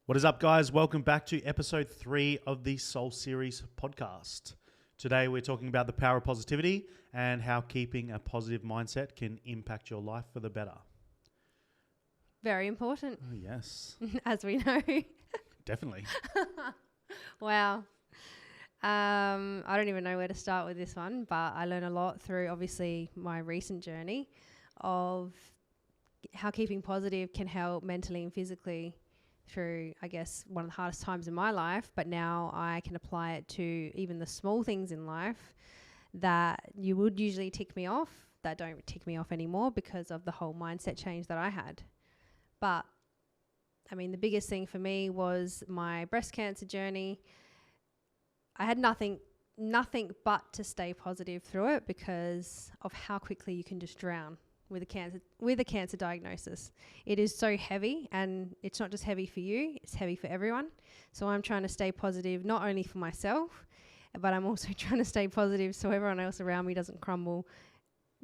What is up, guys? Welcome back to episode 3 of the Soul Series podcast. Today, we're talking about the power of positivity and how keeping a positive mindset can impact your life for the better. Very important. Oh, yes. As we know. Definitely. Wow. I don't even know where to start with this one, but I learned a lot through, obviously, my recent journey of how keeping positive can help mentally and physically through, I guess, one of the hardest times in my life. But now I can apply it to even the small things in life that you would usually tick me off, that don't tick me off anymore because of the whole mindset change that I had. But, I mean, the biggest thing for me was my breast cancer journey. I had nothing but to stay positive through it because of how quickly you can just drown with a cancer diagnosis. It is so heavy, and it's not just heavy for you, it's heavy for everyone. So I'm trying to stay positive not only for myself, but I'm also trying to stay positive so everyone else around me doesn't crumble,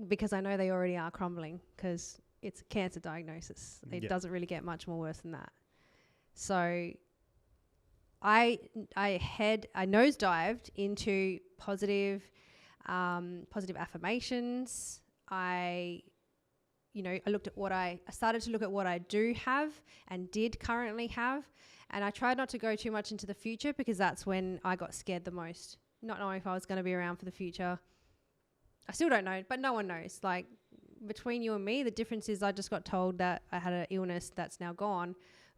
because I know they already are crumbling because it's a cancer diagnosis. It doesn't really get much more worse than that. So I nosedived into positive affirmations. I started to look at what I do have and did currently have. And I tried not to go too much into the future because that's when I got scared the most, not knowing if I was going to be around for the future. I still don't know, but no one knows. Like, between you and me, the difference is I just got told that I had an illness that's now gone,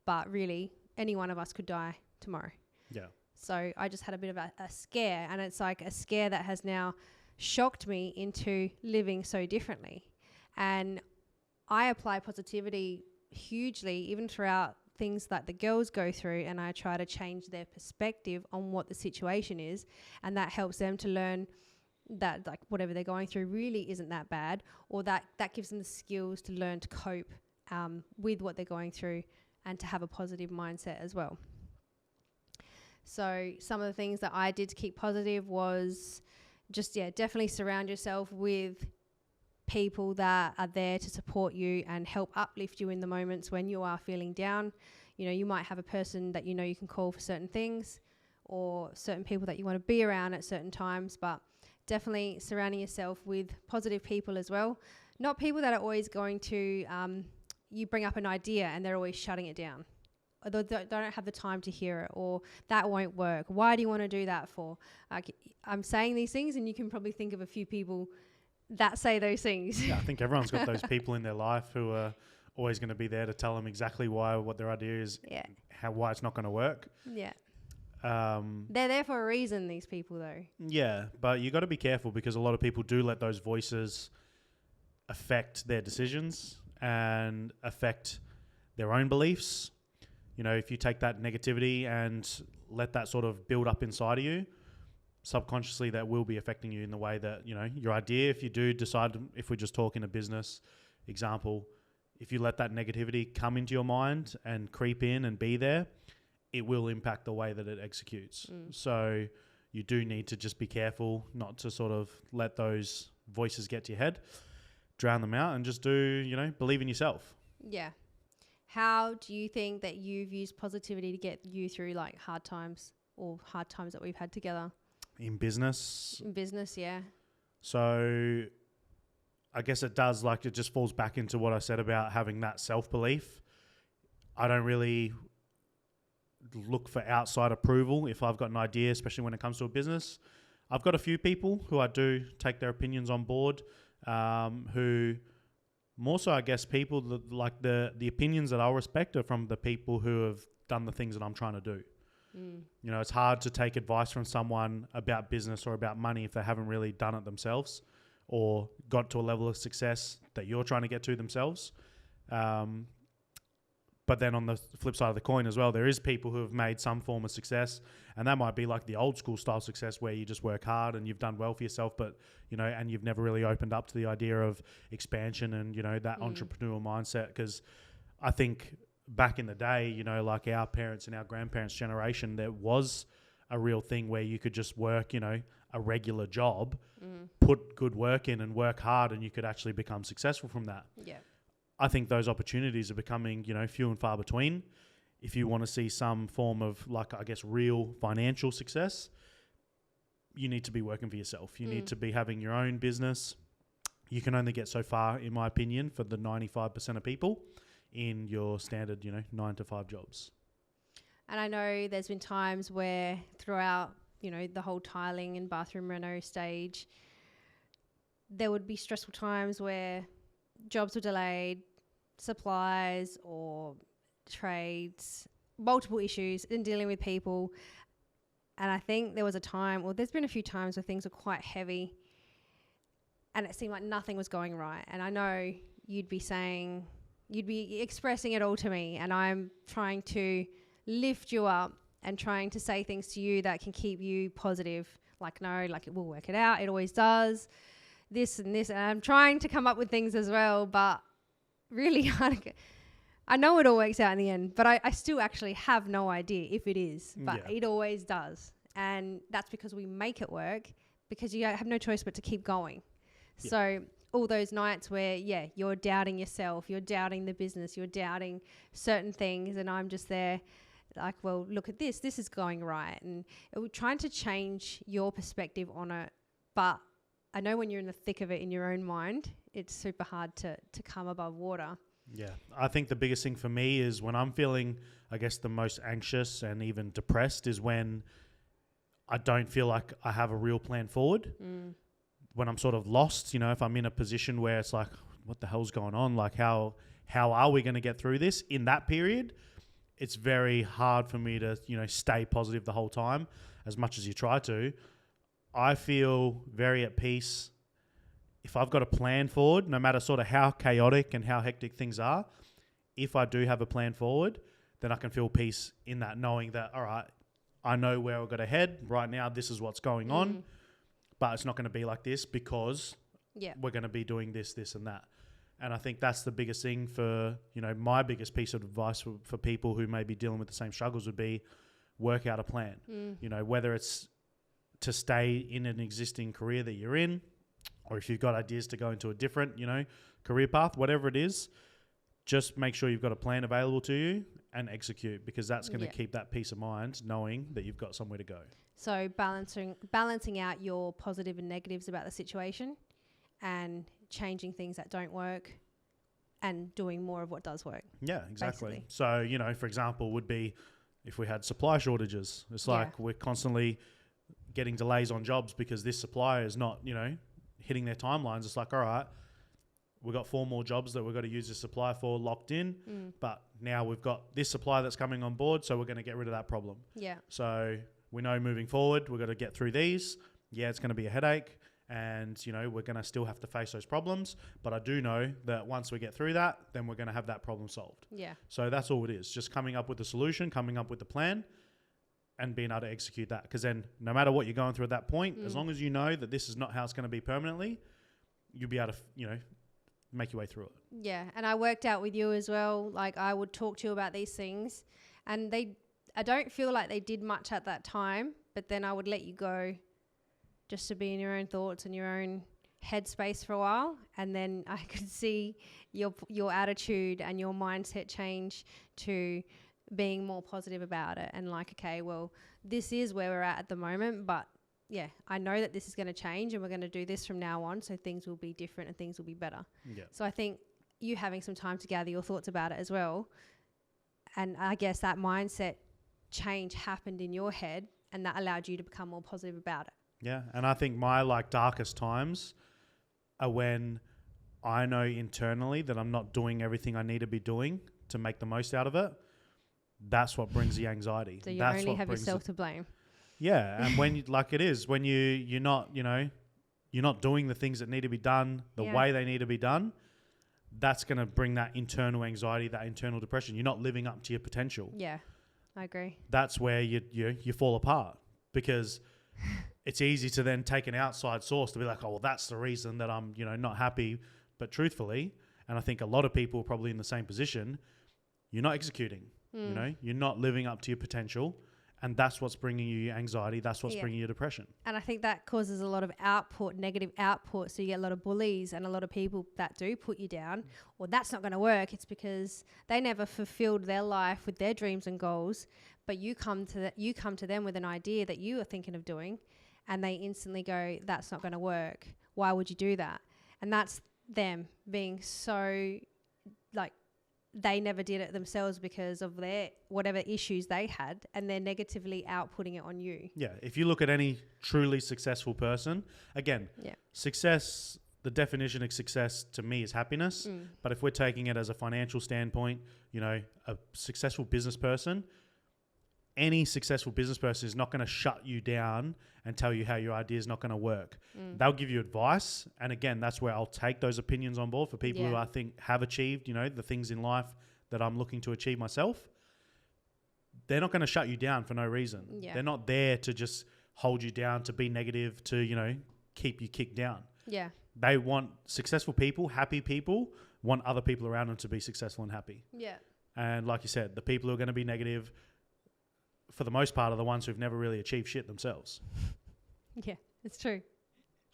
but really any one of us could die tomorrow. Yeah. So I just had a bit of a scare, and it's like a scare that has now shocked me into living so differently. And I apply positivity hugely, even throughout things that the girls go through, and I try to change their perspective on what the situation is, and that helps them to learn that, like, whatever they're going through really isn't that bad, or that gives them the skills to learn to cope with what they're going through and to have a positive mindset as well. So some of the things that I did to keep positive was just, definitely surround yourself with people that are there to support you and help uplift you in the moments when you are feeling down. You know, you might have a person that you know you can call for certain things, or certain people that you want to be around at certain times, but definitely surrounding yourself with positive people as well. Not people that are always going to, you bring up an idea and they're always shutting it down. Or they don't have the time to hear it, or that won't work. Why do you want to do that for? I'm saying these things, and you can probably think of a few people that say those things. Yeah, I think everyone's got those people in their life who are always going to be there to tell them exactly what their idea is, why it's not going to work. Yeah. They're there for a reason, these people, though. Yeah, but you got to be careful, because a lot of people do let those voices affect their decisions and affect their own beliefs. You know, if you take that negativity and let that sort of build up inside of you, subconsciously that will be affecting you in the way that, you know, your idea, if you do decide, if we just talk in a business example, if you let that negativity come into your mind and creep in and be there, it will impact the way that it executes. So you do need to just be careful not to sort of let those voices get to your head, drown them out, and just believe in yourself. Yeah. How do you think that you've used positivity to get you through, like, hard times or hard times that we've had together? In business? In business, yeah. So I guess it does, like, it just falls back into what I said about having that self-belief. I don't really look for outside approval if I've got an idea, especially when it comes to a business. I've got a few people who I do take their opinions on board, who... More so, I guess, people that, like, the opinions that I'll respect are from the people who have done the things that I'm trying to do. You know, it's hard to take advice from someone about business or about money if they haven't really done it themselves or got to a level of success that you're trying to get to themselves. But then on the flip side of the coin as well, there is people who have made some form of success, and that might be like the old school style success where you just work hard and you've done well for yourself, but, you know, and you've never really opened up to the idea of expansion and, you know, that entrepreneurial mindset. Because I think back in the day, you know, like our parents and our grandparents' generation, there was a real thing where you could just work, you know, a regular job, put good work in and work hard, and you could actually become successful from that. Yeah. I think those opportunities are becoming, you know, few and far between. if you want to see some form of, like, I guess, real financial success, you need to be working for yourself. You need to be having your own business. You can only get so far, in my opinion, for the 95% of people in your standard, 9 to 5 jobs. And I know there's been times where throughout, the whole tiling and bathroom reno stage, there would be stressful times where jobs were delayed, supplies or trades, multiple issues in dealing with people. And I think there was a time, or there's been a few times where things were quite heavy and it seemed like nothing was going right. And I know you'd be expressing it all to me, and I'm trying to lift you up and trying to say things to you that can keep you positive. Like, no, like, it will work it out. It always does. This and this. And I'm trying to come up with things as well, but really, I know it all works out in the end, but I still actually have no idea if it is, but it always does. And that's because we make it work, because you have no choice but to keep going. Yeah. So all those nights where, you're doubting yourself, you're doubting the business, you're doubting certain things, and I'm just there like, well, look at this is going right. And trying to change your perspective on it. But I know when you're in the thick of it in your own mind, it's super hard to come above water. Yeah, I think the biggest thing for me is when I'm feeling, I guess, the most anxious and even depressed is when I don't feel like I have a real plan forward. When I'm sort of lost, if I'm in a position where it's like, what the hell's going on? Like, how are we going to get through this? In that period, it's very hard for me to, stay positive the whole time, as much as you try to. I feel very at peace if I've got a plan forward, no matter sort of how chaotic and how hectic things are. If I do have a plan forward, then I can feel peace in that, knowing that, all right, I know where I've got to head. Right now, this is what's going on, but it's not going to be like this because we're going to be doing this, and that. And I think that's the biggest thing for, my biggest piece of advice for people who may be dealing with the same struggles would be work out a plan. Whether it's to stay in an existing career that you're in, or if you've got ideas to go into a different, career path, whatever it is, just make sure you've got a plan available to you and execute, because that's going to keep that peace of mind knowing that you've got somewhere to go. So balancing out your positive and negatives about the situation and changing things that don't work and doing more of what does work. Yeah, exactly. Basically. So, for example, would be if we had supply shortages. It's like we're constantly getting delays on jobs because this supplier is not, hitting their timelines. It's like, all right, we've got 4 more jobs that we've got to use this supplier for locked in, but now we've got this supplier that's coming on board, so we're going to get rid of that problem. Yeah. So we know moving forward, we've got to get through these. Yeah, it's going to be a headache, and, we're going to still have to face those problems, but I do know that once we get through that, then we're going to have that problem solved. Yeah. So that's all it is, just coming up with the solution, coming up with the plan, and being able to execute that. Because then no matter what you're going through at that point, as long as you know that this is not how it's going to be permanently, you'll be able to, make your way through it. Yeah, and I worked out with you as well. Like, I would talk to you about these things, and I don't feel like they did much at that time, but then I would let you go just to be in your own thoughts and your own headspace for a while, and then I could see your attitude and your mindset change to being more positive about it, and like, okay, well, this is where we're at the moment, but I know that this is going to change and we're going to do this from now on, so things will be different and things will be better. So I think you having some time to gather your thoughts about it as well, and I guess that mindset change happened in your head, and that allowed you to become more positive about it. Yeah, and I think my darkest times are when I know internally that I'm not doing everything I need to be doing to make the most out of it. That's what brings the anxiety. So you only have yourself to blame. Yeah, and when you're not doing the things that need to be done the way they need to be done, that's going to bring that internal anxiety, that internal depression. You're not living up to your potential. Yeah, I agree. That's where you fall apart, because it's easy to then take an outside source to be like, oh, well, that's the reason that I'm not happy. But truthfully, and I think a lot of people are probably in the same position, you're not executing. You're not living up to your potential, And that's what's bringing you anxiety. That's what's bringing you depression. And I think that causes a lot of output, negative output. So you get a lot of bullies and a lot of people that do put you down, or that's not going to work. It's because they never fulfilled their life with their dreams and goals. But you come to them with an idea that you are thinking of doing, and they instantly go, that's not going to work. Why would you do that? And that's them being so like, they never did it themselves because of their whatever issues they had, and they're negatively outputting it on you. Yeah. If you look at any truly successful person, again, success, the definition of success to me is happiness. But if we're taking it as a financial standpoint, you know, a successful business person, any successful business person is not going to shut you down and tell you how your idea is not going to work. They'll give you advice. And again, that's where I'll take those opinions on board for people who I think have achieved, you know, the things in life that I'm looking to achieve myself. They're not going to shut you down for no reason. They're not there to just hold you down, to be negative, to, you know, keep you kicked down. Yeah. They want successful people, happy people, want other people around them to be successful and happy. Yeah. And like you said, the people who are going to be negative, for the most part, are the ones who've never really achieved shit themselves. Yeah, it's true.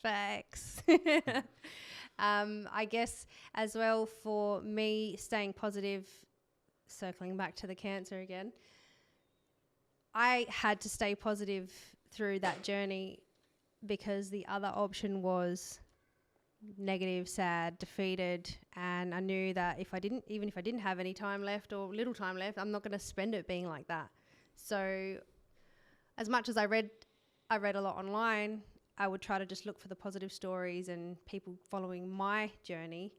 Facts. I guess as well, for me, staying positive, circling back to the cancer again, I had to stay positive through that journey because the other option was negative, sad, defeated, and I knew that even if I didn't have any time left or little time left, I'm not going to spend it being like that. So as much as I read a lot online, I would try to just look for the positive stories and people following my journey,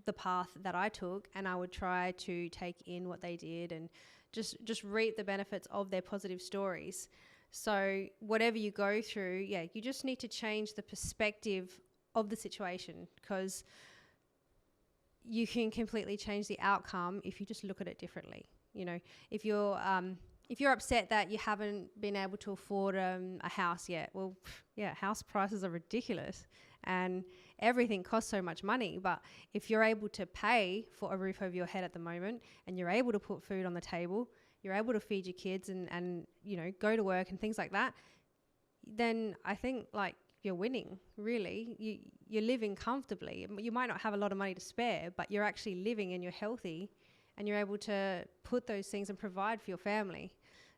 the path that I took, and I would try to take in what they did and just reap the benefits of their positive stories. So whatever you go through, you just need to change the perspective of the situation, because you can completely change the outcome if you just look at it differently. You know, if you're upset that you haven't been able to afford a house yet, well, house prices are ridiculous and everything costs so much money. But if you're able to pay for a roof over your head at the moment, and you're able to put food on the table, you're able to feed your kids and you know, go to work and things like that, then I think like you're winning, really. You're living comfortably. You might not have a lot of money to spare, but you're actually living and you're healthy, and you're able to put those things and provide for your family.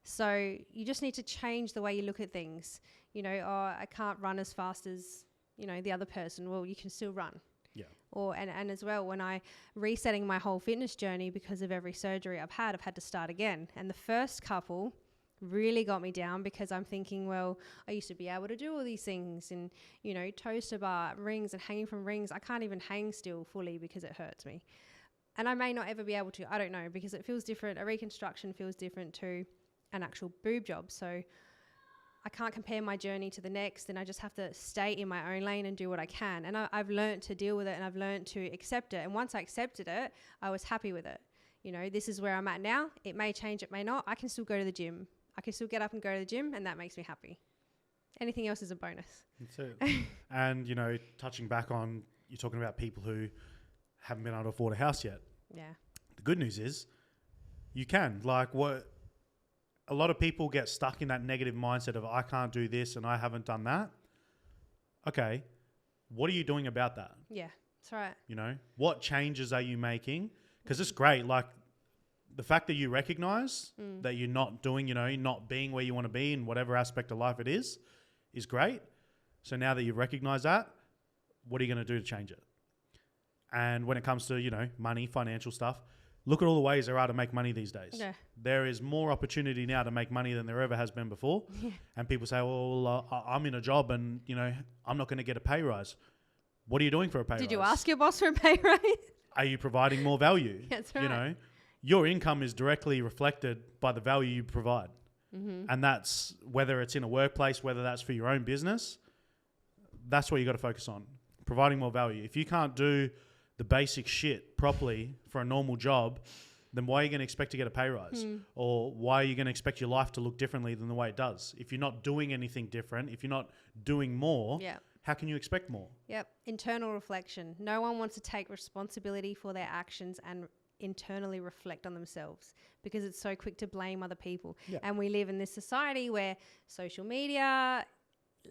So you just need to change the way you look at things. You know, I can't run as fast as, you know, the other person. Well, you can still run. Yeah. And as well, when I resetting my whole fitness journey because of every surgery I've had to start again. And the first couple really got me down because I'm thinking, well, I used to be able to do all these things and, you know, toaster bar, rings and hanging from rings. I can't even hang still fully because it hurts me. And I may not ever be able to, I don't know, because it feels different. A reconstruction feels different to an actual boob job. So I can't compare my journey to the next, and I just have to stay in my own lane and do what I can. And I've learned to deal with it, and I've learned to accept it. And once I accepted it, I was happy with it. You know, this is where I'm at now. It may change, it may not. I can still go to the gym. I can still get up and go to the gym, and that makes me happy. Anything else is a bonus. That's it. And, you know, touching back on, you're talking about people who haven't been able to afford a house yet. Yeah. The good news is you can. Like, what a lot of people get stuck in that negative mindset of, I can't do this and I haven't done that. Okay, what are you doing about that? Yeah, that's right. You know, what changes are you making? Because it's great. Like, the fact that you recognize that you're not doing, you know, not being where you want to be in whatever aspect of life it is great. So now that you've recognized that, what are you going to do to change it? And when it comes to, you know, money, financial stuff, look at all the ways there are to make money these days. Yeah. There is more opportunity now to make money than there ever has been before. Yeah. And people say, well, I'm in a job and, you know, I'm not going to get a pay rise. What are you doing for a pay rise? Did you ask your boss for a pay rise? Are you providing more value? That's right. You know, your income is directly reflected by the value you provide. Mm-hmm. And that's whether it's in a workplace, whether that's for your own business, that's what you got to focus on, providing more value. If you can't do the basic shit properly for a normal job, then why are you going to expect to get a pay rise? Or why are you going to expect your life to look differently than the way it does? If you're not doing anything different, if you're not doing more, how can you expect more? Yep. Internal reflection. No one wants to take responsibility for their actions and internally reflect on themselves, because it's so quick to blame other people. Yeah. And we live in this society where social media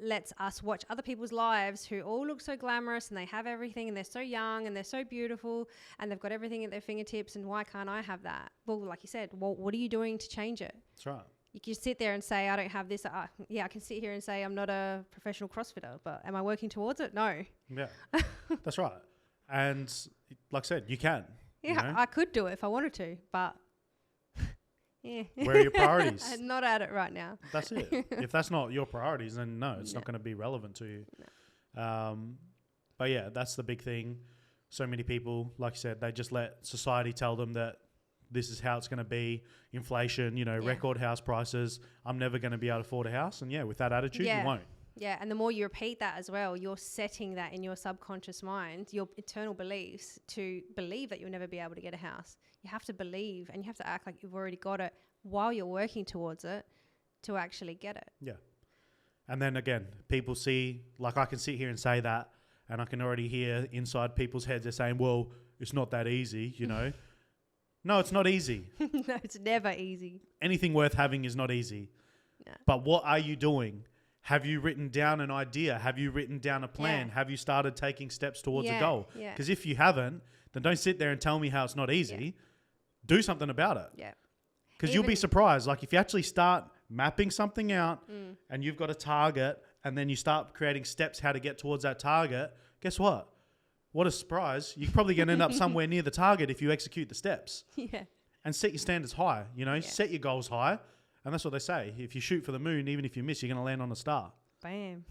lets us watch other people's lives who all look so glamorous and they have everything and they're so young and they're so beautiful and they've got everything at their fingertips, and why can't I have that? Well, like you said, what are you doing to change it? That's right. You can sit there and say, I don't have this. I can sit here and say I'm not a professional CrossFitter, but am I working towards it? No. Yeah, that's right. And like I said, you can. Yeah, you know? I could do it if I wanted to, but yeah. Where are your priorities? I'm not at it right now. That's it. If that's not your priorities, then no, it's not going to be relevant to you. No. But yeah, that's the big thing. So many people, like you said, they just let society tell them that this is how it's going to be. Inflation, record house prices. I'm never going to be able to afford a house. And yeah, with that attitude, you won't. Yeah, and the more you repeat that as well, you're setting that in your subconscious mind, your internal beliefs, to believe that you'll never be able to get a house. You have to believe, and you have to act like you've already got it while you're working towards it to actually get it. Yeah. And then again, people see, like I can sit here and say that, and I can already hear inside people's heads, they're saying, well, it's not that easy, No, it's not easy. No, it's never easy. Anything worth having is not easy. No. But what are you doing? Have you written down an idea? Have you written down a plan? Yeah. Have you started taking steps towards a goal? Yeah. Because if you haven't, then don't sit there and tell me how it's not easy. Yeah. Do something about it. Yeah. Because you'll be surprised. Like if you actually start mapping something out and you've got a target, and then you start creating steps how to get towards that target, guess what? What a surprise. You're probably going to end up somewhere near the target if you execute the steps. Yeah. And set your standards high, set your goals high. And that's what they say. If you shoot for the moon, even if you miss, you're going to land on a star. Bam.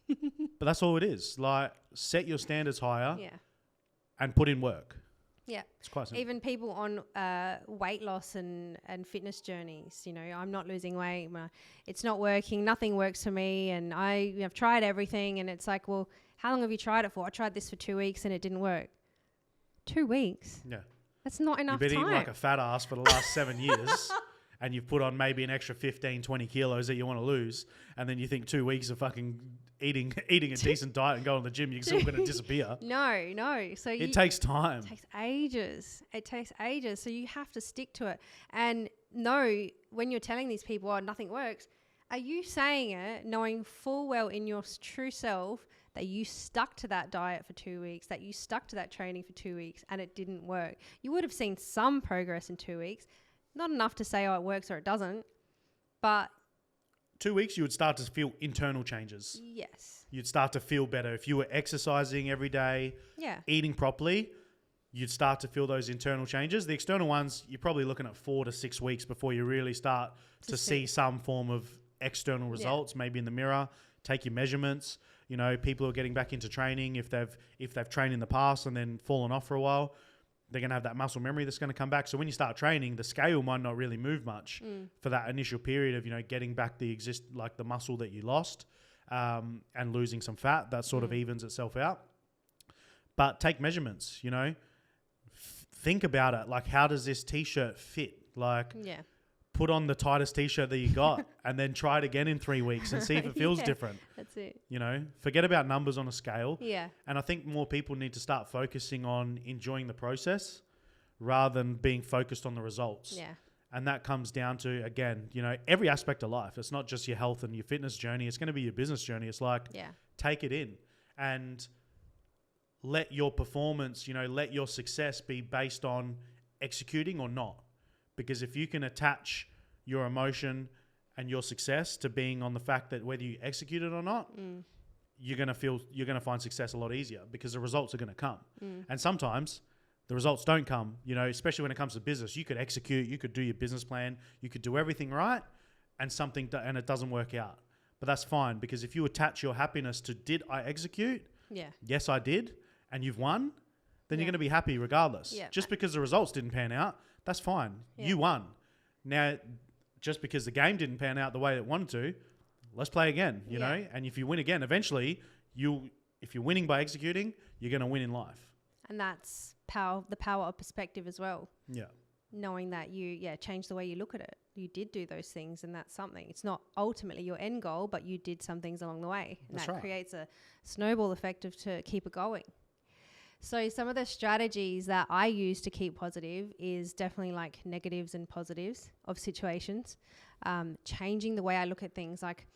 But that's all it is. Like, set your standards higher and put in work. Yeah. It's quite simple. Even people on weight loss and fitness journeys, I'm not losing weight. It's not working. Nothing works for me. And I've tried everything. And it's like, well, how long have you tried it for? I tried this for 2 weeks and it didn't work. 2 weeks? Yeah. That's not enough time. You've been eating like a fat ass for the last 7 years. And you've put on maybe an extra 15, 20 kilos that you want to lose. And then you think 2 weeks of fucking eating a decent diet and going to the gym, you're still going to disappear. No. So it takes time. It takes ages. So you have to stick to it. And no, when you're telling these people, oh, nothing works, are you saying it knowing full well in your true self that you stuck to that diet for 2 weeks, that you stuck to that training for 2 weeks and it didn't work? You would have seen some progress in 2 weeks. Not enough to say, oh, it works or it doesn't, but 2 weeks, you would start to feel internal changes. Yes. You'd start to feel better. If you were exercising every day, eating properly, you'd start to feel those internal changes. The external ones, you're probably looking at 4 to 6 weeks before you really start to see some form of external results, maybe in the mirror, take your measurements. People are getting back into training if they've trained in the past and then fallen off for a while. They're going to have that muscle memory that's going to come back. So when you start training, the scale might not really move much for that initial period of, getting back the muscle that you lost and losing some fat. That sort of evens itself out. But take measurements, think about it. Like, how does this T-shirt fit? Like, put on the tightest T-shirt that you got and then try it again in 3 weeks and see if it feels different. That's it. Forget about numbers on a scale. Yeah. And I think more people need to start focusing on enjoying the process rather than being focused on the results. Yeah. And that comes down to, again, every aspect of life. It's not just your health and your fitness journey. It's going to be your business journey. It's like, take it in and let your performance, let your success be based on executing or not. Because if you can attach your emotion and your success to being on the fact that whether you execute it or not, you're going to find success a lot easier because the results are going to come. And sometimes the results don't come, especially when it comes to business. You could execute, you could do your business plan, you could do everything right and it doesn't work out. But that's fine, because if you attach your happiness to, did I execute? Yeah. Yes, I did. And you've won, then you're going to be happy regardless. Yeah. Just because the results didn't pan out, that's fine. Yeah. You won. Now, just because the game didn't pan out the way it wanted to, let's play again, you know? And if you win again, eventually, if you're winning by executing, you're going to win in life. And that's the power of perspective as well. Yeah. Knowing that you changed the way you look at it. You did do those things, and that's something. It's not ultimately your end goal, but you did some things along the way. And that creates a snowball effect to keep it going. So some of the strategies that I use to keep positive is definitely like negatives and positives of situations. Changing the way I look at things, like,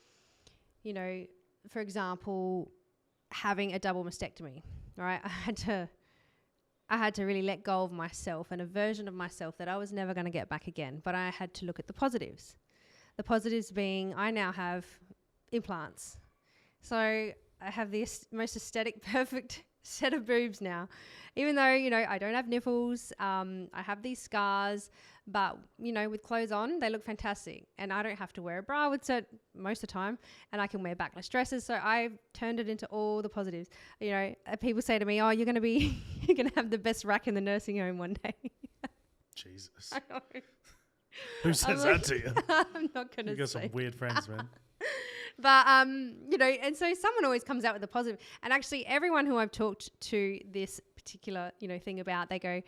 you know, for example, having a double mastectomy, right? I had to really let go of myself and a version of myself that I was never going to get back again. But I had to look at the positives. The positives being I now have implants. So I have the most aesthetic, perfect set of boobs now. Even though, you know, I don't have nipples, I have these scars, but, you know, with clothes on, they look fantastic. And I don't have to wear a bra most of the time, and I can wear backless dresses. So I've turned it into all the positives. You know, people say to me, oh, you're going to have the best rack in the nursing home one day. Jesus. I know. Who says that to you? I'm not going to say. You got some weird friends, man. But, you know, and so someone always comes out with a positive. And actually everyone who I've talked to this particular, you know, thing about, they go,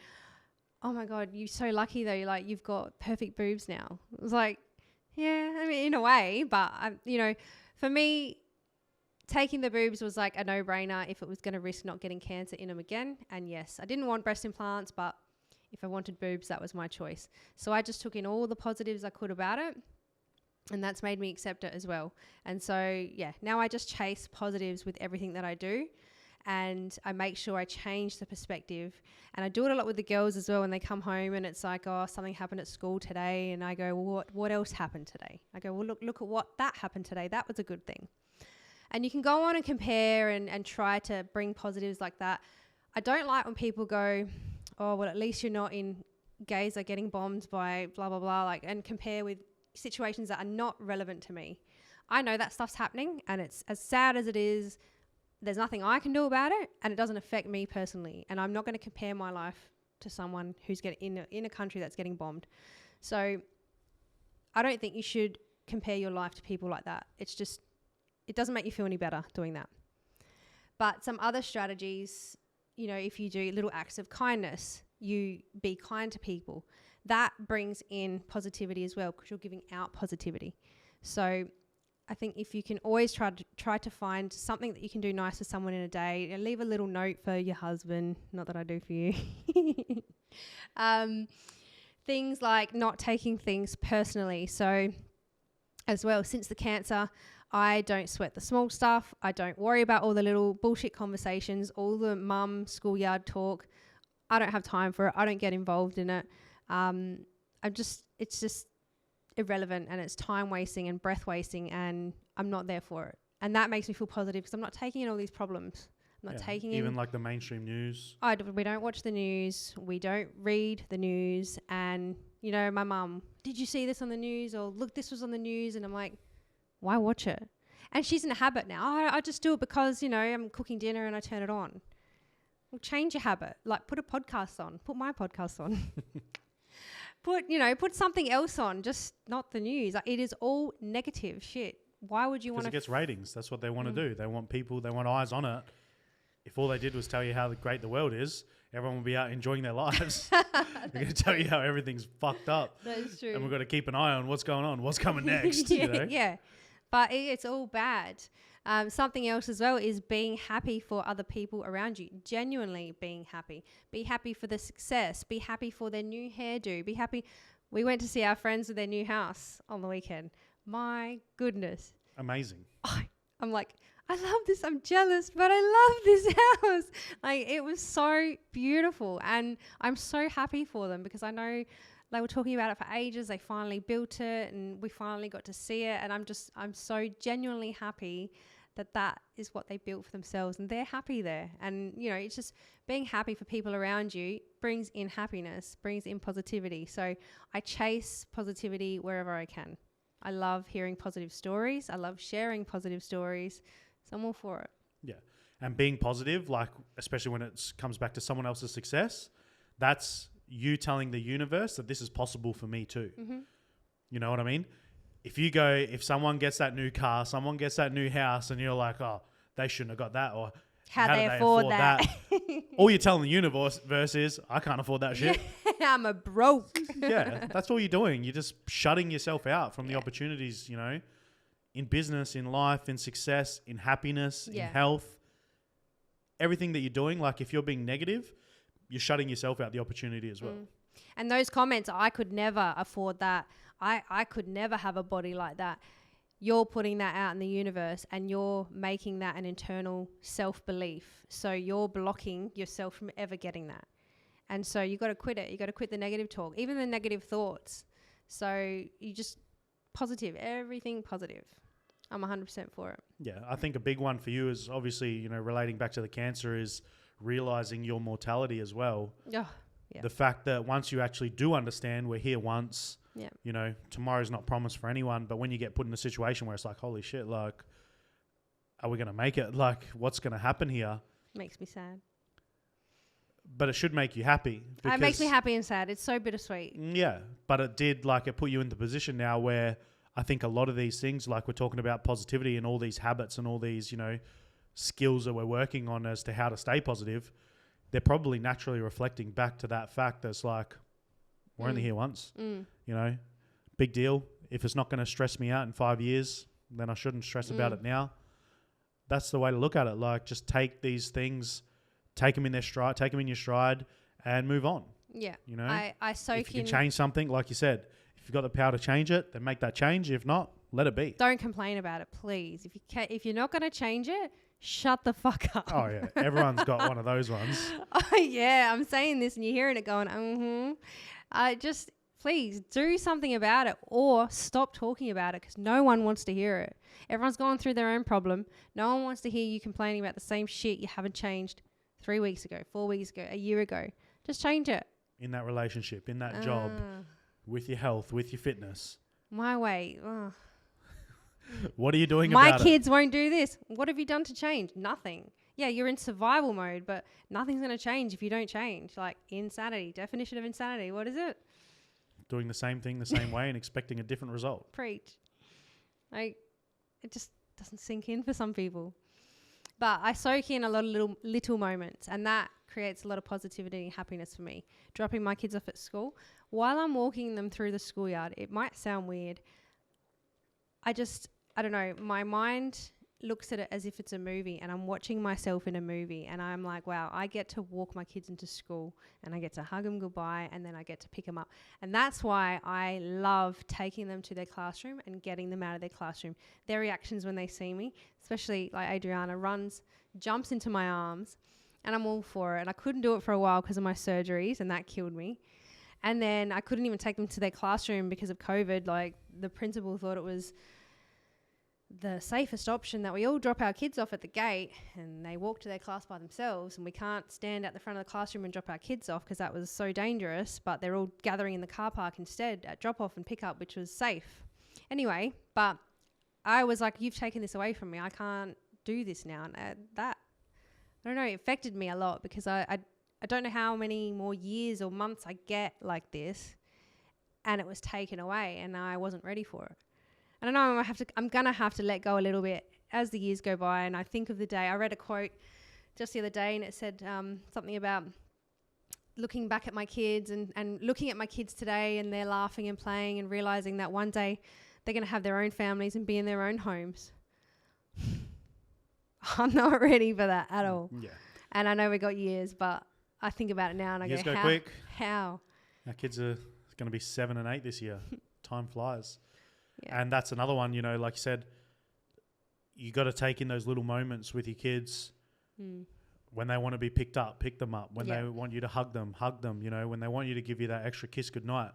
oh my God, you're so lucky though. Like, you've got perfect boobs now. It was like, yeah, I mean, in a way, but you know, for me, taking the boobs was like a no-brainer if it was going to risk not getting cancer in them again. And yes, I didn't want breast implants, but if I wanted boobs, that was my choice. So I just took in all the positives I could about it. And that's made me accept it as well. And so, yeah, now I just chase positives with everything that I do. And I make sure I change the perspective. And I do it a lot with the girls as well when they come home and it's like, oh, something happened at school today. And I go, well, what else happened today? I go, well, look at what that happened today. That was a good thing. And you can go on and compare and try to bring positives like that. I don't like when people go, oh, well, at least you're not in gays are getting bombed by blah, blah, blah, like, and compare with situations that are not relevant to me. I know that stuff's happening, and it's as sad as it is, there's nothing I can do about it, and it doesn't affect me personally. And I'm not going to compare my life to someone who's getting in a country that's getting bombed. So I don't think you should compare your life to people like that. It's just, it doesn't make you feel any better doing that. But some other strategies, you know, if you do little acts of kindness, you be kind to people, that brings in positivity as well, because you're giving out positivity. So I think if you can always try to find something that you can do nice for someone in a day, and leave a little note for your husband, not that I do for you. Things like not taking things personally. So as well, since the cancer, I don't sweat the small stuff. I don't worry about all the little bullshit conversations, all the mum schoolyard talk. I don't have time for it. I don't get involved in it. It's just irrelevant, and it's time wasting and breath wasting, and I'm not there for it. And that makes me feel positive because I'm not taking in all these problems. I'm not taking even in like the mainstream news. We don't watch the news. We don't read the news. And, you know, my mum, did you see this on the news? Or look, this was on the news. And I'm like, why watch it? And she's in a habit now. I just do it because, you know, I'm cooking dinner and I turn it on. Well, change your habit. Like, put a podcast on. Put my podcast on. Put something else on, just not the news. Like, it is all negative shit. Why would you want to? Because it gets ratings. That's what they want to do. They want people, they want eyes on it. If all they did was tell you how great the world is, everyone will be out enjoying their lives. They're going to tell you how everything's fucked up. That is true. And we've got to keep an eye on what's going on, what's coming next. Yeah, you know? yeah. But it's all bad. Something else as well is being happy for other people around you. Genuinely being happy. Be happy for the success. Be happy for their new hairdo. Be happy. We went to see our friends with their new house on the weekend. My goodness. Amazing. I'm like, I love this. I'm jealous, but I love this house. Like, it was so beautiful, and I'm so happy for them because I know they were talking about it for ages. They finally built it, and we finally got to see it. And I'm so genuinely happy that is what they built for themselves, and they're happy there. And, you know, it's just being happy for people around you brings in happiness, brings in positivity. So I chase positivity wherever I can. I love hearing positive stories. I love sharing positive stories. So I'm all for it. Yeah. And being positive, like, especially when it comes back to someone else's success, that's you telling the universe that this is possible for me too. Mm-hmm. You know what I mean? If someone gets that new car, someone gets that new house, and you're like, oh, they shouldn't have got that, or how they afford that? All you're telling the universe is, I can't afford that shit. I'm a broke. Yeah, that's all you're doing. You're just shutting yourself out from the opportunities, you know, in business, in life, in success, in happiness, in health. everything that you're doing, like if you're being negative, you're shutting yourself out the opportunity as well. And those comments, I could never afford that. I could never have a body like that. You're putting that out in the universe and you're making that an internal self-belief. So you're blocking yourself from ever getting that. And so you got to quit it. You got to quit the negative talk, even the negative thoughts. So you just positive, everything positive. I'm 100% for it. Yeah, I think a big one for you is obviously, you know, relating back to the cancer is realizing your mortality as well. Oh, yeah. The fact that once you actually do understand we're here once, Yeah. you know, tomorrow's not promised for anyone. But when you get put in a situation where it's like, holy shit, like, are we going to make it? Like, what's going to happen here? Makes me sad. But it should make you happy. It makes me happy and sad. It's so bittersweet. Yeah, but it did, like, it put you in the position now where I think a lot of these things, like we're talking about positivity and all these habits and all these, you know, skills that we're working on as to how to stay positive, they're probably naturally reflecting back to that fact that's like, we're only here once, you know, big deal. If it's not going to stress me out in 5 years, then I shouldn't stress about it now. That's the way to look at it. Like, just take these things, take them in their stride, take them in your stride and move on. Yeah. You know, I soak if you in. can change something, like you said, if you've got the power to change it, then make that change. If not, let it be. Don't complain about it, please. If you're not going to change it, shut the fuck up. Oh, yeah. Everyone's got one of those ones. Oh, yeah. I'm saying this and you're hearing it going, just please do something about it or stop talking about it because no one wants to hear it. Everyone's going through their own problem. No one wants to hear you complaining about the same shit you haven't changed 3 weeks ago, 4 weeks ago, a year ago. Just change it. In that relationship, in that job, with your health, with your fitness. My way. What are you doing about it? My kids won't do this. What have you done to change? Nothing. Yeah, you're in survival mode, but nothing's going to change if you don't change. Like insanity. Definition of insanity. What is it? Doing the same thing the same way and expecting a different result. Preach. Like, it just doesn't sink in for some people. But I soak in a lot of little moments, and that creates a lot of positivity and happiness for me. Dropping my kids off at school. While I'm walking them through the schoolyard, it might sound weird. I don't know, my mind looks at it as if it's a movie and I'm watching myself in a movie and I'm like, wow, I get to walk my kids into school and I get to hug them goodbye and then I get to pick them up. And that's why I love taking them to their classroom and getting them out of their classroom. Their reactions when they see me, especially like Adriana jumps into my arms and I'm all for it. And I couldn't do it for a while because of my surgeries and that killed me. And then I couldn't even take them to their classroom because of COVID. Like the principal thought it was the safest option that we all drop our kids off at the gate and they walk to their class by themselves and we can't stand at the front of the classroom and drop our kids off because that was so dangerous, but they're all gathering in the car park instead at drop off and pick up, which was safe. Anyway, but I was like, you've taken this away from me. I can't do this now. And that, I don't know, it affected me a lot because I don't know how many more years or months I get like this and it was taken away and I wasn't ready for it. I don't know, I'm going to have to let go a little bit as the years go by. And I think of the day, I read a quote just the other day and it said something about looking back at my kids and looking at my kids today and they're laughing and playing and realizing that one day they're going to have their own families and be in their own homes. I'm not ready for that at all. Yeah. And I know we got years, but I think about it now and I years go, quick. How? Our kids are going to be 7 and 8 this year. Time flies. Yeah. And that's another one, you know, like you said, you got to take in those little moments with your kids. When they want to be picked up, pick them up. When they want you to hug them, you know, when they want you to give you that extra kiss goodnight,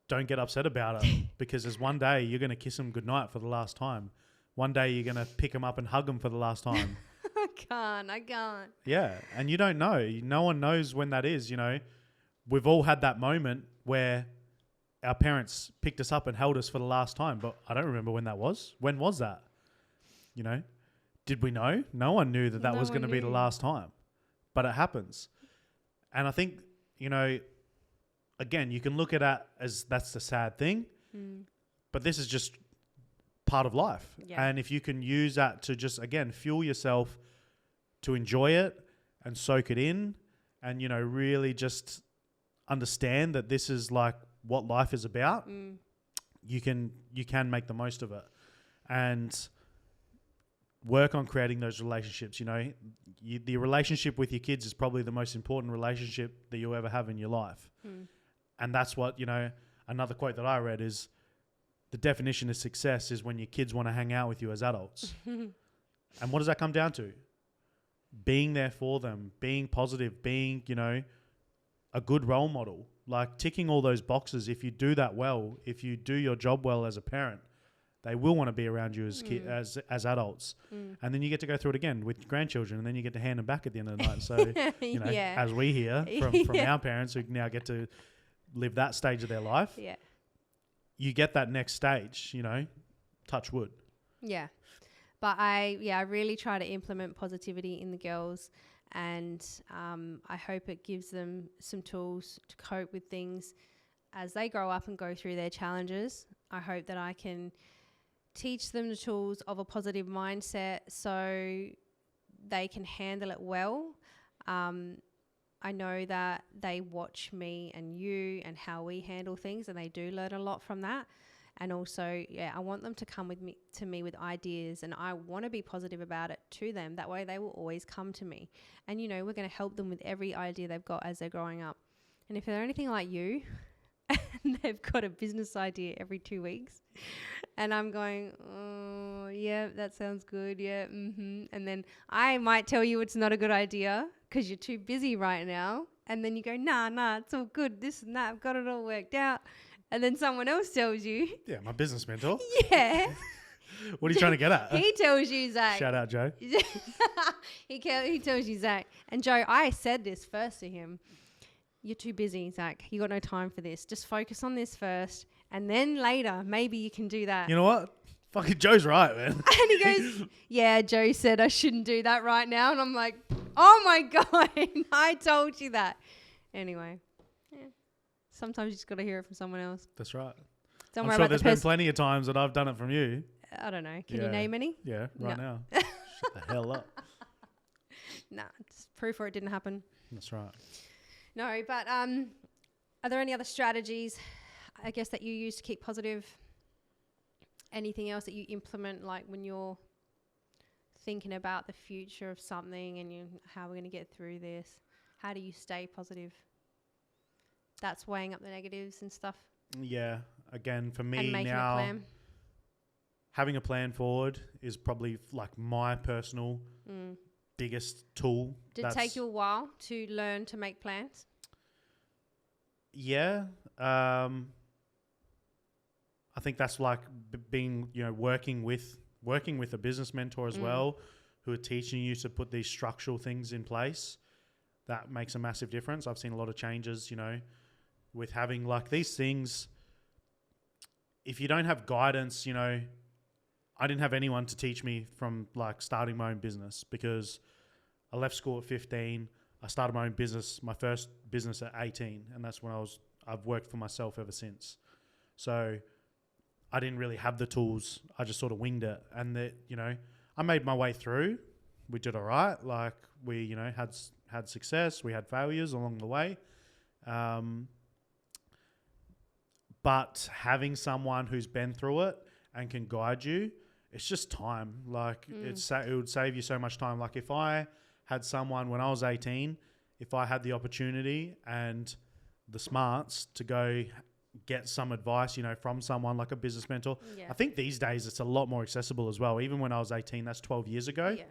don't get upset about it because there's one day you're going to kiss them goodnight for the last time. One day you're going to pick them up and hug them for the last time. I can't. Yeah. And you don't know. No one knows when that is, you know. We've all had that moment where our parents picked us up and held us for the last time, but I don't remember when that was. When was that? You know, did we know? No one knew that was going to be the last time, but it happens. And I think, you know, again, you can look at it as that's the sad thing, but this is just part of life. Yeah. And if you can use that to just, again, fuel yourself to enjoy it and soak it in and, you know, really just understand that this is like what life is about, you can make the most of it. And work on creating those relationships. The relationship with your kids is probably the most important relationship that you'll ever have in your life. And that's what, another quote that I read is, the definition of success is when your kids want to hang out with you as adults. And what does that come down to? Being there for them, being positive, being, a good role model, like ticking all those boxes. If you do that well, if you do your job well as a parent, they will want to be around you as adults. And then you get to go through it again with grandchildren, and then you get to hand them back at the end of the night. So, as we hear from our parents who now get to live that stage of their life, you get that next stage, touch wood. Yeah. But I really try to implement positivity in the girls, and I hope it gives them some tools to cope with things as they grow up and go through their challenges. I hope that I can teach them the tools of a positive mindset so they can handle it well. I know that they watch me and you and how we handle things, and they do learn a lot from that. And also, I want them to come to me with ideas, and I want to be positive about it to them. That way they will always come to me. And, we're going to help them with every idea they've got as they're growing up. And if they're anything like you, and they've got a business idea every 2 weeks, and I'm going, oh, yeah, that sounds good, yeah, and then I might tell you it's not a good idea because you're too busy right now, and then you go, nah, it's all good, this and that, I've got it all worked out, and then someone else tells you. Yeah, my business mentor. Yeah. What are you trying to get at? He tells you, Zac. Shout out, Joe. He tells you, Zac. And Joe, I said this first to him. You're too busy, Zac. You got no time for this. Just focus on this first, and then later, maybe you can do that. You know what? Fucking Joe's right, man. And he goes, yeah, Joe said I shouldn't do that right now. And I'm like, oh my God, I told you that. Anyway, sometimes you just got to hear it from someone else. That's right. Don't I'm worry sure about there's been plenty of times that I've done it from you. I don't know. Can you name any? Yeah, right now. Shut the hell up. Nah, it's proof or it didn't happen. That's right. No, but are there any other strategies, I guess, that you use to keep positive? Anything else that you implement, like when you're thinking about the future of something and how we're going to get through this? How do you stay positive? That's weighing up the negatives and stuff. Yeah. Again, for me and making now, a plan. Having a plan forward is probably like my personal biggest tool. Did it take you a while to learn to make plans? Yeah. I think that's like being, working with a business mentor as well, who are teaching you to put these structural things in place. That makes a massive difference. I've seen a lot of changes, with having like these things. If you don't have guidance, I didn't have anyone to teach me from like starting my own business, because I left school at 15. I started my own business, my first business at 18. And that's when I've worked for myself ever since. So I didn't really have the tools. I just sort of winged it. And I made my way through. We did all right. Like we, had success. We had failures along the way. But having someone who's been through it and can guide you, it's just time. Like it would save you so much time. Like if I had someone when I was 18, if I had the opportunity and the smarts to go get some advice, from someone like a business mentor. Yeah. I think these days it's a lot more accessible as well. Even when I was 18, that's 12 years ago. Yeah.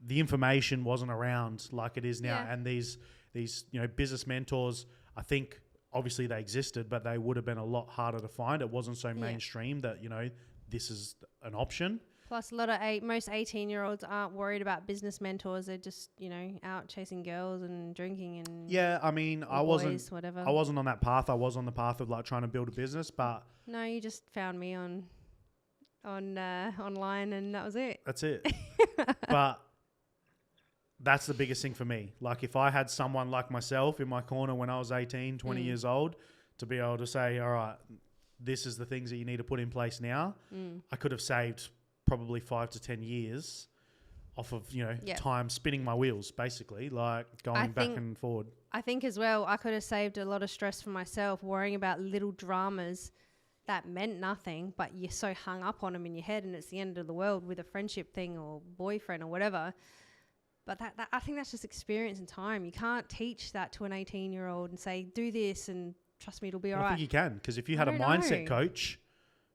The information wasn't around like it is now. Yeah. And these business mentors, I think obviously they existed, but they would have been a lot harder to find. It wasn't so mainstream that, this is an option. Plus a lot of most 18-year-olds aren't worried about business mentors. They're just, out chasing girls and drinking and I wasn't on that path. I was on the path of like trying to build a business, but no, you just found me on online and that was it. That's it. But that's the biggest thing for me. Like if I had someone like myself in my corner when I was 18, 20 years old, to be able to say, all right, this is the things that you need to put in place now. I could have saved probably 5 to 10 years off of, time spinning my wheels, basically, like going back and forward. I think as well, I could have saved a lot of stress for myself, worrying about little dramas that meant nothing, but you're so hung up on them in your head and it's the end of the world with a friendship thing or boyfriend or whatever. But that I think that's just experience and time. You can't teach that to an 18-year-old and say, do this and trust me, it'll be all right. I think you can, because if you had a mindset coach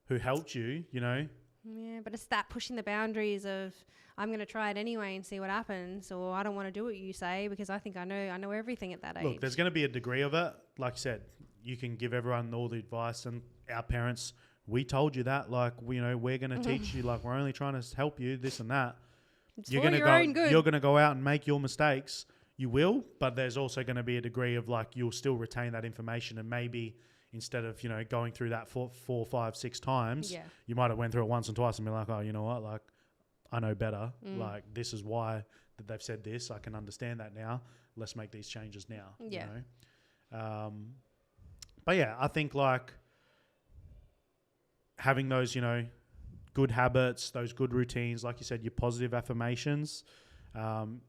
who helped you, you know. Yeah, but it's that pushing the boundaries of, I'm going to try it anyway and see what happens, or I don't want to do what you say because I think I know everything at that age. Look, there's going to be a degree of it. Like I said, you can give everyone all the advice, and our parents, we told you that, like, you know, we're going to teach you, like, we're only trying to help you, this and that. It's for your own good. You're going to go out and make your mistakes. You will, but there's also going to be a degree of, like, you'll still retain that information, and maybe instead of, you know, going through that four, 5, 6 times, you might have went through it once and twice and be like, oh, you know what, like, I know better. Like, this is why that they've said this. I can understand that now. Let's make these changes now. Yeah. You know? But yeah, I think, like, having those, you know, good habits, those good routines, like you said, your positive affirmations,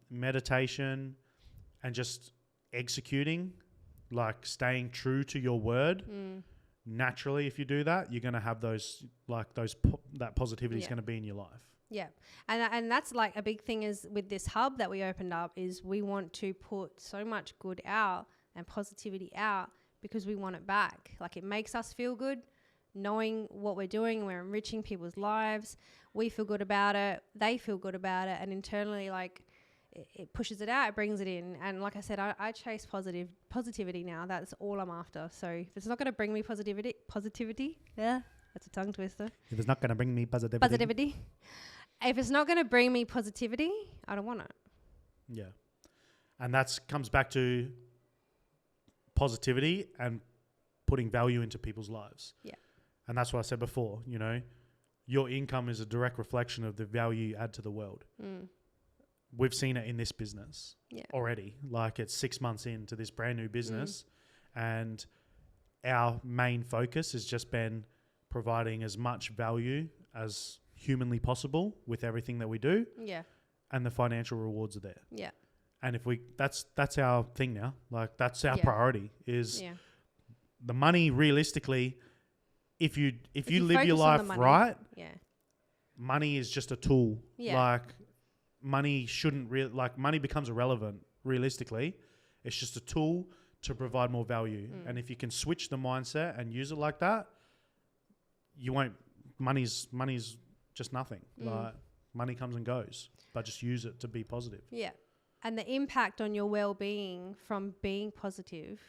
meditation, and just executing, like staying true to your word. Naturally, if you do that, you're going to have those, like, that positivity is going to be in your life. Yeah. And that's like a big thing is with this hub that we opened up is we want to put so much good out and positivity out because we want it back. Like, it makes us feel good knowing what we're doing. We're enriching people's lives. We feel good about it. They feel good about it. And internally, like, it pushes it out. It brings it in. And like I said, I chase positivity now. That's all I'm after. So if it's not going to bring me positivity. Yeah, that's a tongue twister. If it's not going to bring me positivity. If it's not going to bring me positivity, I don't want it. Yeah. And that comes back to positivity and putting value into people's lives. Yeah. And that's what I said before, you know, your income is a direct reflection of the value you add to the world. We've seen it in this business already. Like, it's 6 months into this brand new business, and our main focus has just been providing as much value as humanly possible with everything that we do. Yeah. And the financial rewards are there. Yeah. And if that's our thing now. Like, that's our priority is the money. Realistically, if you live your life right, money is just a tool. Yeah. Like, money shouldn't money becomes irrelevant. Realistically, it's just a tool to provide more value. And if you can switch the mindset and use it like that, you won't. Money's just nothing. Like, money comes and goes, but just use it to be positive. Yeah. And the impact on your well-being from being positive,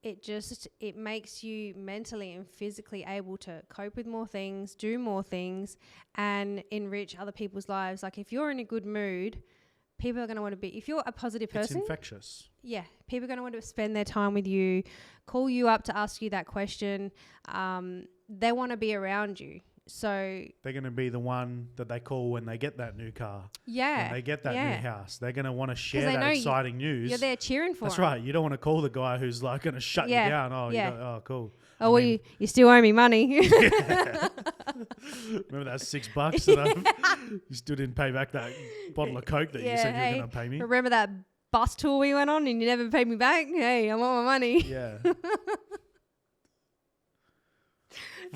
it makes you mentally and physically able to cope with more things, do more things, and enrich other people's lives. Like, if you're in a good mood, people are going to want to be, if you're a positive person. It's infectious. Yeah. People are going to want to spend their time with you, call you up to ask you that question. They want to be around you. So they're going to be the one that they call when they get that new car. Yeah. When they get that new house. They're going to want to share that exciting news. You're there cheering for them. That's right. You don't want to call the guy who's, like, going to shut you down. Oh, cool. Oh, you still owe me money. Remember that $6 that you still didn't pay back that bottle of Coke that you said you were going to pay me? Remember that bus tour we went on and you never paid me back? Hey, I want my money. Yeah.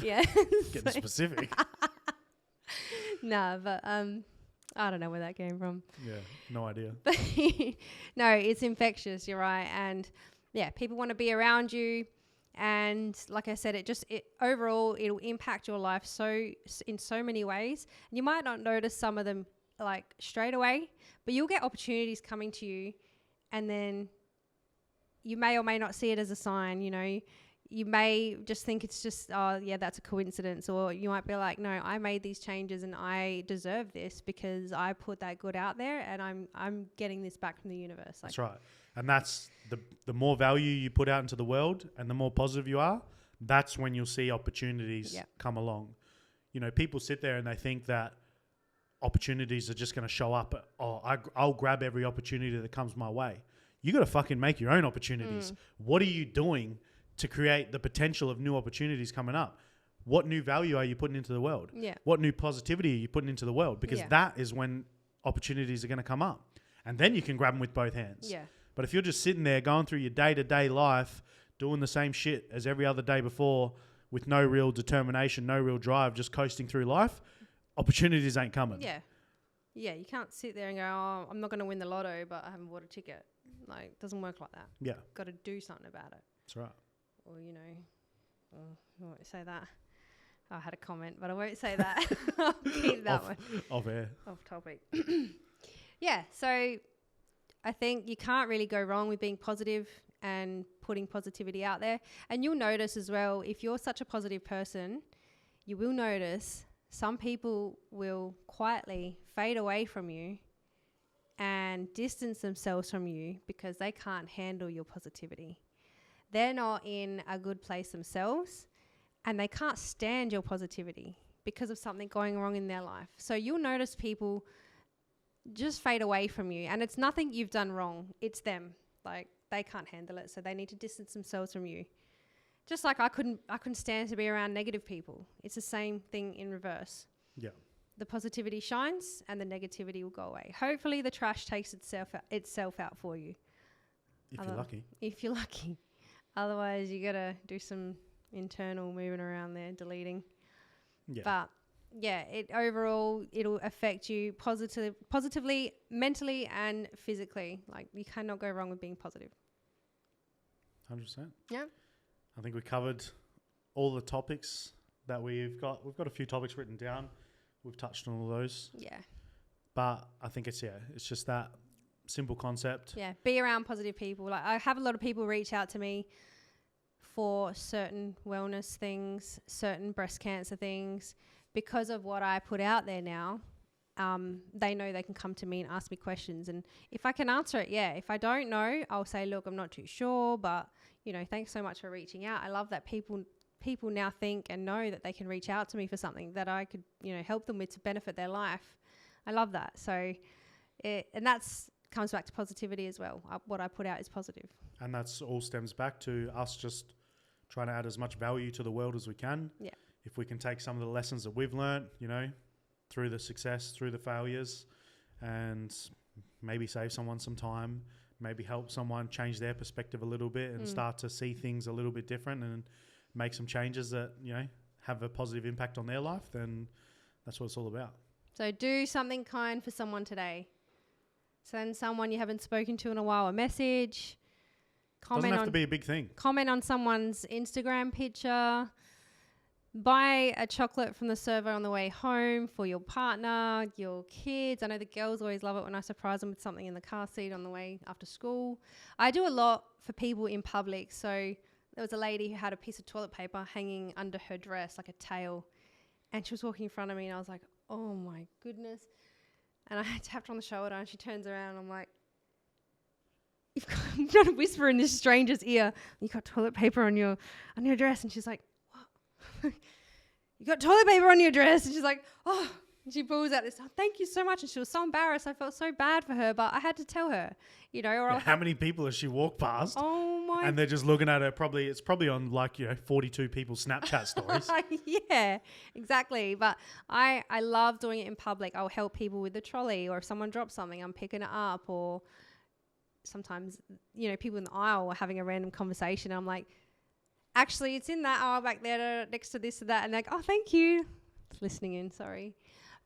Yeah. Getting specific. Nah, but I don't know where that came from. Yeah, no idea. No, it's infectious, you're right. And yeah, people want to be around you. And like I said, overall, it'll impact your life in so many ways. And you might not notice some of them, like, straight away, but you'll get opportunities coming to you, and then you may or may not see it as a sign, you know. You may just think it's just, oh, yeah, that's a coincidence. Or you might be like, no, I made these changes and I deserve this because I put that good out there and I'm getting this back from the universe. Like, that's right. And that's the more value you put out into the world and the more positive you are, that's when you'll see opportunities come along. You know, people sit there and they think that opportunities are just going to show up. Oh, I'll grab every opportunity that comes my way. You got to fucking make your own opportunities. What are you doing to create the potential of new opportunities coming up? What new value are you putting into the world? Yeah. What new positivity are you putting into the world? Because that is when opportunities are going to come up. And then you can grab them with both hands. Yeah. But if you're just sitting there going through your day-to-day life, doing the same shit as every other day before, with no real determination, no real drive, just coasting through life, opportunities ain't coming. Yeah. Yeah, you can't sit there and go, oh, I'm not going to win the lotto, but I haven't bought a ticket. Like, it doesn't work like that. Yeah. Got to do something about it. That's right. Or, you know, I won't say that. I had a comment, but I won't say that. I'll keep that one. Off air. Off topic. Yeah, so I think you can't really go wrong with being positive and putting positivity out there. And you'll notice as well, if you're such a positive person, you will notice some people will quietly fade away from you and distance themselves from you because they can't handle your positivity. They're not in a good place themselves and they can't stand your positivity because of something going wrong in their life. So you'll notice people just fade away from you, and it's nothing you've done wrong. It's them. Like, they can't handle it, so they need to distance themselves from you. Just like I couldn't stand to be around negative people. It's the same thing in reverse. Yeah. The positivity shines and the negativity will go away. Hopefully the trash takes itself out for you. If you're lucky. If you're lucky. Otherwise, you got to do some internal moving around there, deleting. Yeah. But yeah, it'll affect you positively, mentally and physically. Like, you cannot go wrong with being positive. 100%. Yeah. I think we covered all the topics that we've got. We've got a few topics written down. We've touched on all those. Yeah. But I think it's just that simple concept. Yeah. Be around positive people. Like, I have a lot of people reach out to me for certain wellness things, certain breast cancer things. Because of what I put out there now, they know they can come to me and ask me questions. And if I can answer it, yeah. If I don't know, I'll say, look, I'm not too sure, but, you know, thanks so much for reaching out. I love that people now think and know that they can reach out to me for something that I could, you know, help them with to benefit their life. I love that. So, and that's comes back to positivity as well. What I put out is positive. And that's all stems back to us just trying to add as much value to the world as we can. Yeah. If we can take some of the lessons that we've learned, you know, through the success, through the failures, and maybe save someone some time, maybe help someone change their perspective a little bit and start to see things a little bit different and make some changes that, you know, have a positive impact on their life, then that's what it's all about. So do something kind for someone today. Send someone you haven't spoken to in a while a message. Doesn't have to be a big thing. Comment on someone's Instagram picture. Buy a chocolate from the server on the way home for your partner, your kids. I know the girls always love it when I surprise them with something in the car seat on the way after school. I do a lot for people in public. So there was a lady who had a piece of toilet paper hanging under her dress, like a tail. And she was walking in front of me and I was like, oh my goodness. And I tapped her on the shoulder and she turns around and I'm like, you've got to whisper in this stranger's ear, you got toilet paper on your dress. And she's like, you got toilet paper on your dress. And she's like, oh, and she pulls out this, oh, thank you so much. And she was so embarrassed. I felt so bad for her, but I had to tell her, you know. Or how many people has she walked past? Oh my. And they're just looking at her. It's probably on 42 people's Snapchat stories. Yeah, exactly. But I love doing it in public. I'll help people with the trolley, or if someone drops something, I'm picking it up. Or sometimes, you know, people in the aisle are having a random conversation. And I'm like, actually, it's in that aisle back there next to this or that. And they're like, oh, thank you. Listening in, sorry.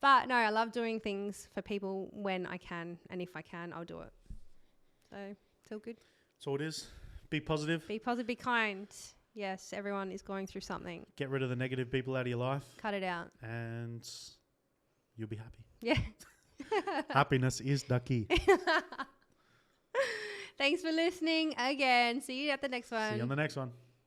But no, I love doing things for people when I can. And if I can, I'll do it. So, it's all good. That's all it is. Be positive. Be positive, be kind. Yes, everyone is going through something. Get rid of the negative people out of your life. Cut it out. And you'll be happy. Yeah. Happiness is the key. Thanks for listening again. See you at the next one. See you on the next one.